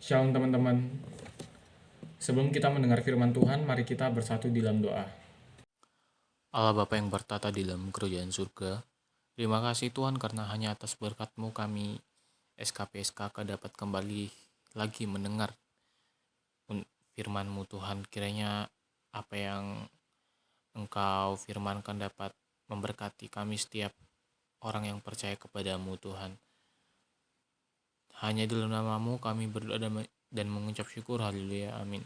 Shalom teman-teman. Sebelum kita mendengar firman Tuhan, mari kita bersatu di dalam doa. Allah Bapa yang bertata di dalam kerajaan surga, terima kasih Tuhan karena hanya atas berkat-Mu kami SKP-SKK dapat kembali lagi mendengar firman-Mu Tuhan. Kiranya apa yang Engkau firmankan dapat memberkati kami setiap orang yang percaya kepadamu Tuhan. Hanya dalam nama-Mu kami berdoa dan mengucap syukur. Haleluya. Amin.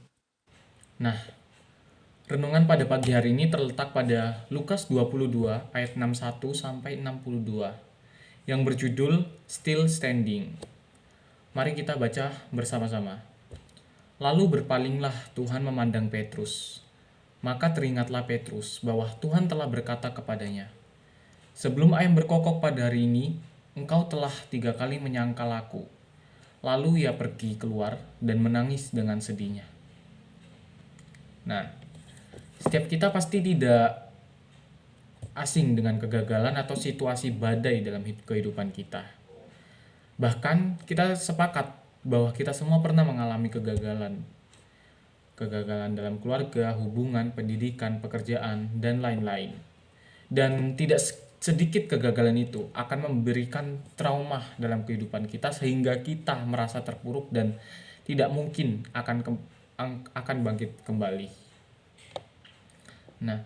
Nah, renungan pada pagi hari ini terletak pada Lukas 22 ayat 61 sampai 62 yang berjudul Still Standing. Mari kita baca bersama-sama. Lalu berpalinglah Tuhan memandang Petrus. Maka teringatlah Petrus bahwa Tuhan telah berkata kepadanya, "Sebelum ayam berkokok pada hari ini, engkau telah 3 kali menyangkal aku." Lalu ia pergi keluar dan menangis dengan sedihnya. Nah, setiap kita pasti tidak asing dengan kegagalan atau situasi badai dalam kehidupan kita. Bahkan kita sepakat bahwa kita semua pernah mengalami kegagalan. Kegagalan dalam keluarga, hubungan, pendidikan, pekerjaan, dan lain-lain. Dan tidak sedikit kegagalan itu akan memberikan trauma dalam kehidupan kita sehingga kita merasa terpuruk dan tidak mungkin akan bangkit kembali. Nah,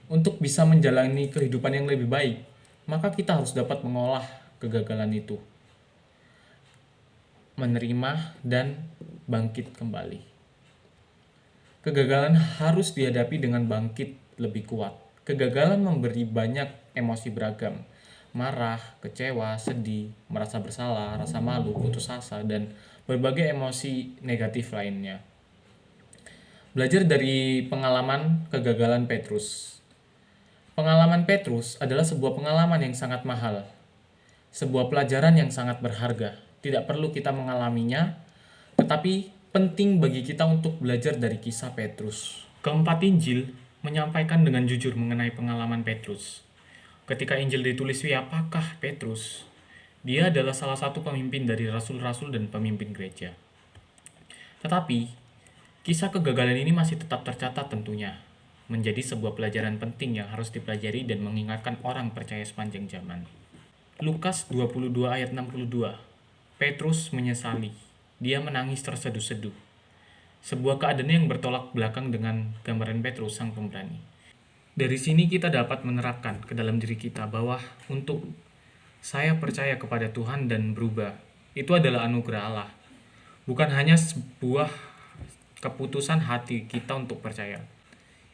untuk bisa menjalani kehidupan yang lebih baik, maka kita harus dapat mengolah kegagalan itu, menerima dan bangkit kembali. Kegagalan harus dihadapi dengan bangkit lebih kuat. Kegagalan memberi banyak emosi beragam, marah, kecewa, sedih, merasa bersalah, rasa malu, putus asa, dan berbagai emosi negatif lainnya. Belajar dari pengalaman kegagalan Petrus. Pengalaman Petrus adalah sebuah pengalaman yang sangat mahal, sebuah pelajaran yang sangat berharga. Tidak perlu kita mengalaminya, tetapi penting bagi kita untuk belajar dari kisah Petrus. Keempat Injil menyampaikan dengan jujur mengenai pengalaman Petrus. Ketika Injil ditulis, siapakah Petrus? Dia adalah salah satu pemimpin dari rasul-rasul dan pemimpin gereja. Tetapi, kisah kegagalan ini masih tetap tercatat tentunya, menjadi sebuah pelajaran penting yang harus dipelajari dan mengingatkan orang percaya sepanjang zaman. Lukas 22 ayat 62. Petrus menyesali. Dia menangis terseduh-seduh. Sebuah keadaan yang bertolak belakang dengan gambaran Petrus sang pemberani. Dari sini kita dapat menerapkan ke dalam diri kita bahwa untuk saya percaya kepada Tuhan dan berubah, itu adalah anugerah Allah. Bukan hanya sebuah keputusan hati kita untuk percaya.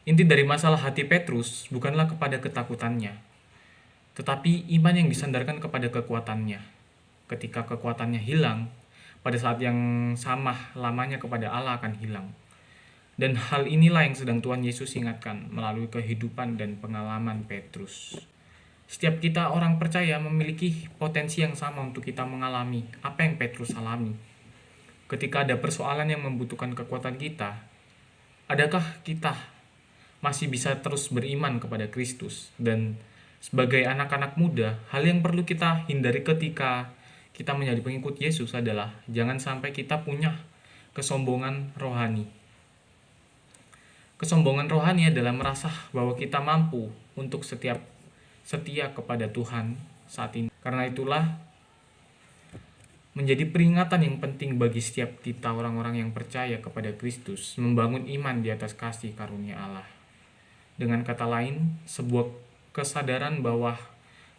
Inti dari masalah hati Petrus bukanlah kepada ketakutannya, tetapi iman yang disandarkan kepada kekuatannya. Ketika kekuatannya hilang, pada saat yang sama lamanya kepada Allah akan hilang. Dan hal inilah yang sedang Tuhan Yesus ingatkan melalui kehidupan dan pengalaman Petrus. Setiap kita orang percaya memiliki potensi yang sama untuk kita mengalami apa yang Petrus alami. Ketika ada persoalan yang membutuhkan kekuatan kita, adakah kita masih bisa terus beriman kepada Kristus? Dan sebagai anak-anak muda, hal yang perlu kita hindari ketika kita menjadi pengikut Yesus adalah jangan sampai kita punya kesombongan rohani. Kesombongan rohani adalah merasa bahwa kita mampu untuk setia kepada Tuhan saat ini. Karena itulah menjadi peringatan yang penting bagi setiap kita orang-orang yang percaya kepada Kristus membangun iman di atas kasih karunia Allah. Dengan kata lain, sebuah kesadaran bahwa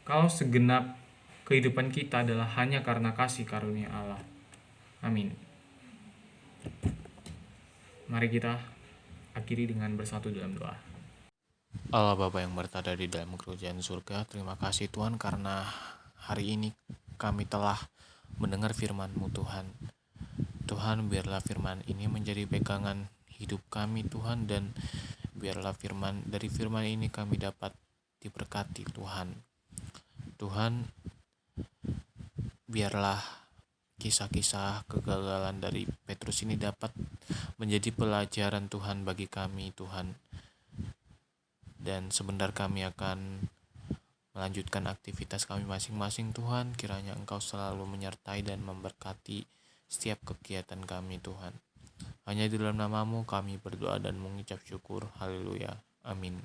kalau segenap kehidupan kita adalah hanya karena kasih karunia Allah. Amin. Mari kita akhiri dengan bersatu dalam doa. Allah Bapa yang bertada di dalam kerajaan surga, terima kasih Tuhan karena hari ini kami telah mendengar firman-Mu Tuhan. Tuhan, biarlah firman ini menjadi pegangan hidup kami Tuhan, dan biarlah dari firman ini kami dapat diberkati Tuhan. Tuhan, biarlah kisah-kisah kegagalan dari Petrus ini dapat menjadi pelajaran Tuhan bagi kami Tuhan. Dan sebentar kami akan melanjutkan aktivitas kami masing-masing Tuhan. Kiranya Engkau selalu menyertai dan memberkati setiap kegiatan kami Tuhan. Hanya di dalam namamu kami berdoa dan mengucap syukur. Haleluya. Amin.